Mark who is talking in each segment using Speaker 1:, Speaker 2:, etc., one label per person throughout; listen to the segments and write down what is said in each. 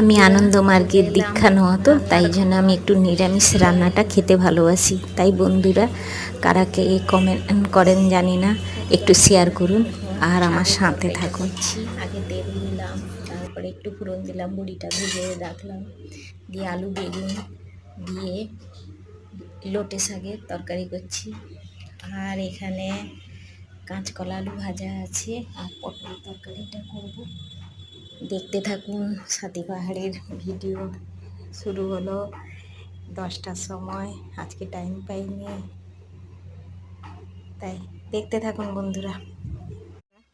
Speaker 1: আমি আনন্দমার্গের দীক্ষা নেওয়া, তো তাই জন্য আমি একটু নিরামিষ রান্নাটা খেতে ভালোবাসি। তাই বন্ধুরা কারা কে কমেন্ট করেন জানি না, একটু শেয়ার করুন আর আমার সাথে থাকুন। আগে তেল দিলাম, তারপরে একটু ফোড়ন দিলাম, বড়িটা ভেজে রাখলাম, দিয়ে আলু বেগুন দিয়ে লোটে শাকের তরকারি করছি। আর এখানে কাঁচকলা আলু ভাজা আছে আর পটল তরকারিটা করব। দেখতে থাকুন। সাথী পাহাড়ের ভিডিও শুরু হলো 10টার সময়। আজকে টাইম পাইনি, তাই দেখতে থাকুন বন্ধুরা।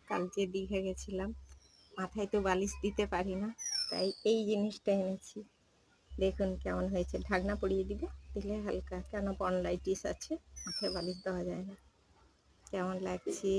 Speaker 1: কাল যে দীঘা গেছিলাম, মাথায় তো বালিশ দিতে পারি না, তাই এই জিনিসটা এনেছি। দেখুন কেমন হয়েছে। ঢাকনা পরিয়ে দিবে, দিলে হালকা, কেন পন্ডাইটিস আছে, মাথায় বালিশ দেওয়া যায় না। কেমন লাগছে?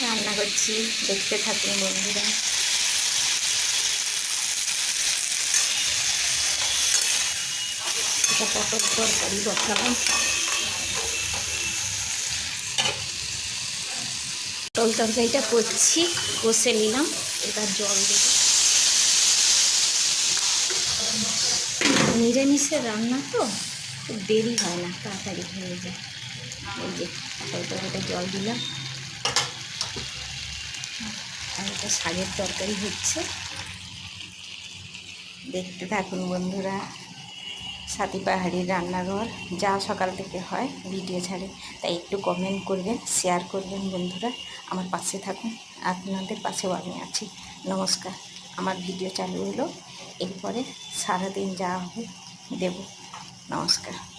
Speaker 1: রান্না করছি, দেখতে থাকুন বন্ধুরা। এটা পটল তরকারি বসালাম, পটল তরকারিটা করছি, কষে নিলাম, এবার জল দেব। নিরামিষের রান্না তো খুব দেরি হয় না, তাড়াতাড়ি হয়ে যায়। এই যে পটল তরকারিটা জল দিলাম, আর এটা শাকের তরকারি হচ্ছে। দেখতে থাকুন বন্ধুরা। সাথী পাহাড়ির রান্নাঘর যা সকাল থেকে হয় ভিডিও ছাড়ে, তাই একটু কমেন্ট করবেন, শেয়ার করবেন বন্ধুরা। আমার পাশে থাকুন, আপনাদের পাশেও আমি আছি। নমস্কার। আমার ভিডিও চালু হলো, এরপরে সারাদিন যা হবে দেব। নমস্কার।